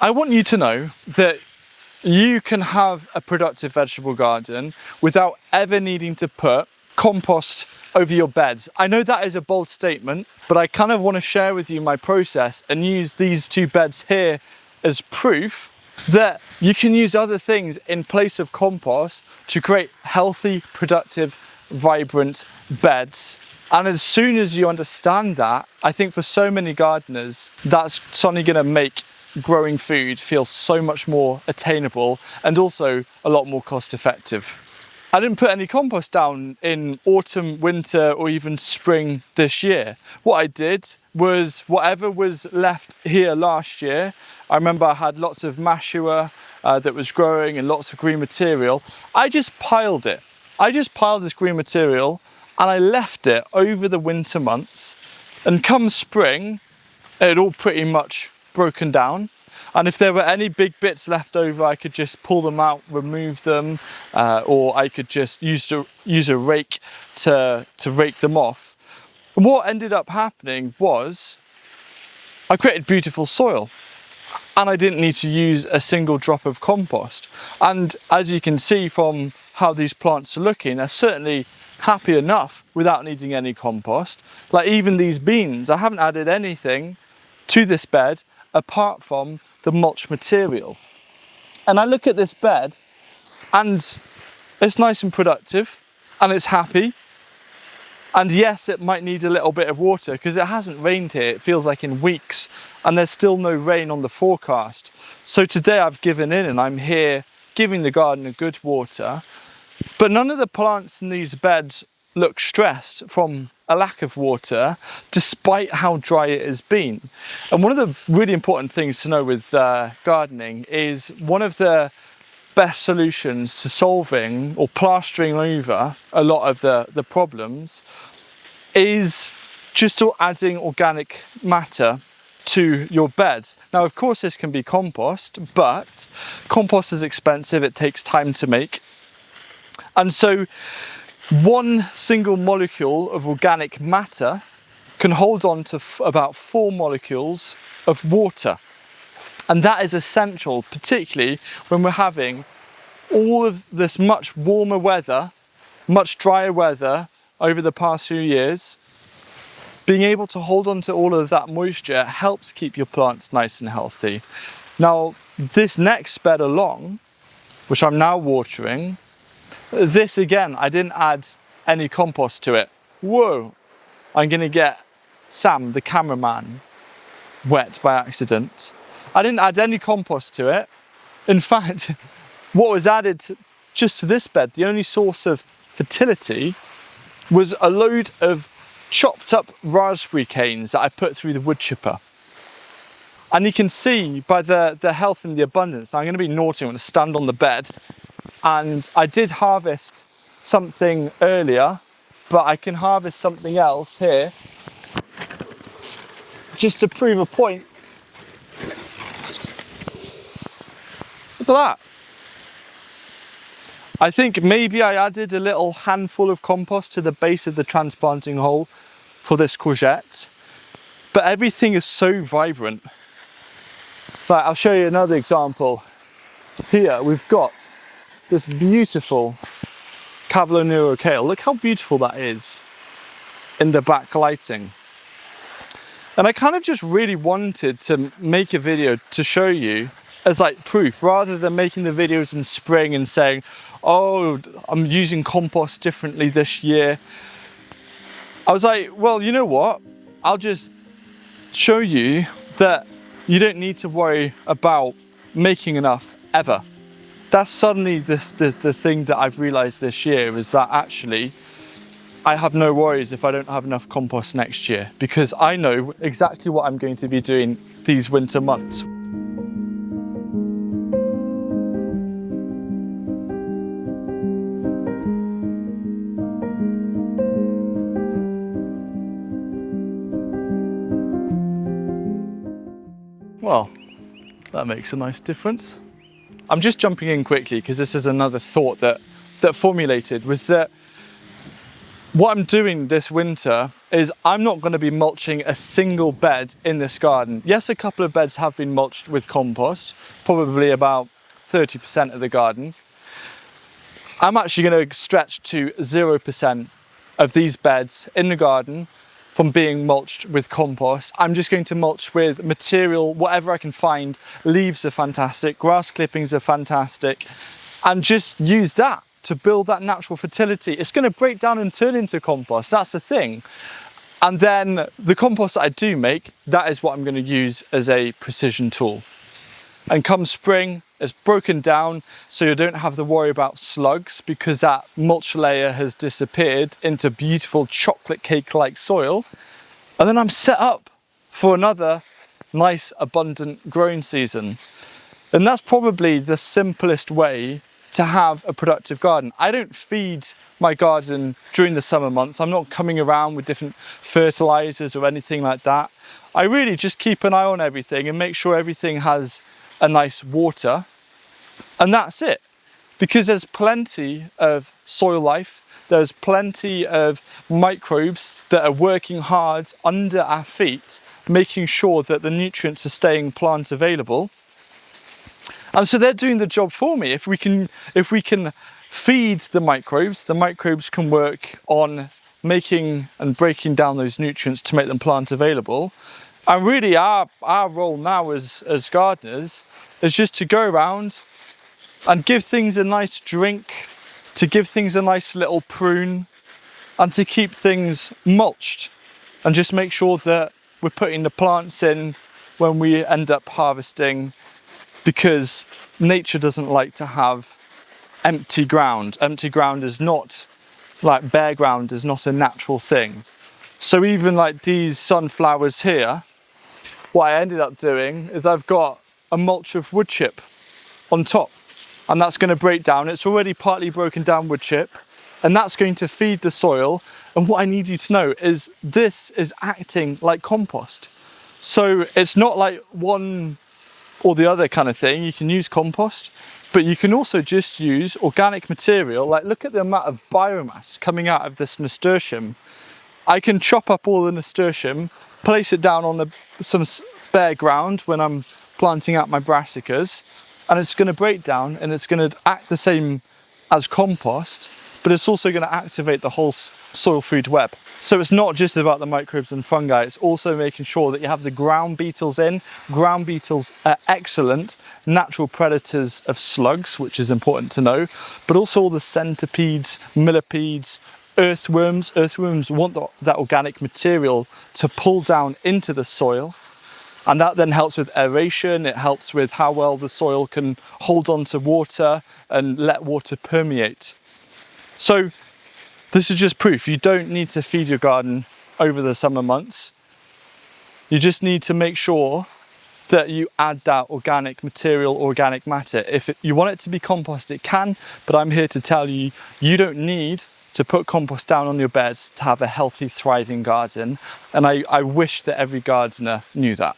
I want you to know that you can have a productive vegetable garden without ever needing to put compost over your beds. I know that is a bold statement, but I kind of want to share with you my process and use these 2 beds here as proof that you can use other things in place of compost to create healthy, productive, vibrant beds. And as soon as you understand that, I think for so many gardeners, that's suddenly going to make growing food feels so much more attainable and also a lot more cost effective. I didn't put any compost down in autumn, winter, or even spring this year. What I did was whatever was left here last year, I remember I had lots of mashua that was growing and lots of green material. I just piled it. I just piled this green material and I left it over the winter months, and come spring, it had all pretty much broken down. And if there were any big bits left over, I could just pull them out, remove them, or I could just use a rake to rake them off. And what ended up happening was I created beautiful soil, and I didn't need to use a single drop of compost. And as you can see from how these plants are looking, they're certainly happy enough without needing any compost. Like even these beans, I haven't added anything to this bed apart from the mulch material. And I look at this bed and it's nice and productive and it's happy. And yes, it might need a little bit of water because it hasn't rained here, it feels like in weeks, and there's still no rain on the forecast. So today I've given in and I'm here giving the garden a good water. But none of the plants in these beds look stressed from a lack of water, despite how dry it has been. And one of the really important things to know with gardening is one of the best solutions to solving or plastering over a lot of the problems is just adding organic matter to your beds. Now, of course, this can be compost, but compost is expensive, it takes time to make. And so one single molecule of organic matter can hold on to about 4 molecules of water. And that is essential, particularly when we're having all of this much warmer weather, much drier weather over the past few years. Being able to hold on to all of that moisture helps keep your plants nice and healthy. Now, this next bed along, which I'm now watering, this again, I didn't add any compost to it. Whoa, I'm gonna get Sam, the cameraman, wet by accident. I didn't add any compost to it. In fact, what was added just to this bed, the only source of fertility, was a load of chopped up raspberry canes that I put through the wood chipper. And you can see by the health and the abundance. Now I'm gonna be naughty, I'm gonna stand on the bed. And I did harvest something earlier, but I can harvest something else here just to prove a point. Look at that. I think maybe I added a little handful of compost to the base of the transplanting hole for this courgette, but everything is so vibrant. Right, I'll show you another example. Here we've got this beautiful Cavolo Nero kale. Look how beautiful that is in the back lighting. And I kind of just really wanted to make a video to show you as like proof, rather than making the videos in spring and saying, oh, I'm using compost differently this year. I was like, well, you know what? I'll just show you that you don't need to worry about making enough ever. That's suddenly the thing that I've realized this year, is that actually I have no worries if I don't have enough compost next year, because I know exactly what I'm going to be doing these winter months. Well, that makes a nice difference. I'm just jumping in quickly because this is another thought that formulated, was that what I'm doing this winter is I'm not going to be mulching a single bed in this garden. Yes, a couple of beds have been mulched with compost, probably about 30% of the garden. I'm actually going to stretch to 0% of these beds in the garden from being mulched with compost. I'm just going to mulch with material, whatever I can find. Leaves are fantastic, grass clippings are fantastic, and just use that to build that natural fertility. It's going to break down and turn into compost, that's the thing. And then the compost that I do make, that is what I'm going to use as a precision tool. And come spring, it's broken down, so you don't have to worry about slugs because that mulch layer has disappeared into beautiful chocolate cake-like soil. And then I'm set up for another nice, abundant growing season. And that's probably the simplest way to have a productive garden. I don't feed my garden during the summer months. I'm not coming around with different fertilizers or anything like that. I really just keep an eye on everything and make sure everything has a nice water, and that's it. Because there's plenty of soil life, there's plenty of microbes that are working hard under our feet, making sure that the nutrients are staying plant available. And so they're doing the job for me. If we can feed the microbes can work on making and breaking down those nutrients to make them plant available. And really our role now as gardeners is just to go around and give things a nice drink, to give things a nice little prune, and to keep things mulched, and just make sure that we're putting the plants in when we end up harvesting, because nature doesn't like to have empty ground. Empty ground is not, like bare ground is not a natural thing. So even like these sunflowers here, what I ended up doing is I've got a mulch of wood chip on top, and that's going to break down. It's already partly broken down wood chip, and that's going to feed the soil. And what I need you to know is this is acting like compost. So it's not like one or the other kind of thing. You can use compost, but you can also just use organic material. Like, look at the amount of biomass coming out of this nasturtium. I can chop up all the nasturtium, place it down on some bare ground when I'm planting out my brassicas, and it's going to break down and it's going to act the same as compost, but it's also going to activate the whole soil food web. So it's not just about the microbes and fungi, it's also making sure that you have the ground beetles in. Ground beetles are excellent natural predators of slugs, which is important to know, but also all the centipedes, millipedes, earthworms. Earthworms want that organic material to pull down into the soil, and that then helps with aeration. It helps with how well the soil can hold on to water and let water permeate. So this is just proof. You don't need to feed your garden over the summer months. You just need to make sure that you add that organic material, organic matter. If you want it to be compost, it can, but I'm here to tell you, you don't need to put compost down on your beds to have a healthy, thriving garden. And I wish that every gardener knew that.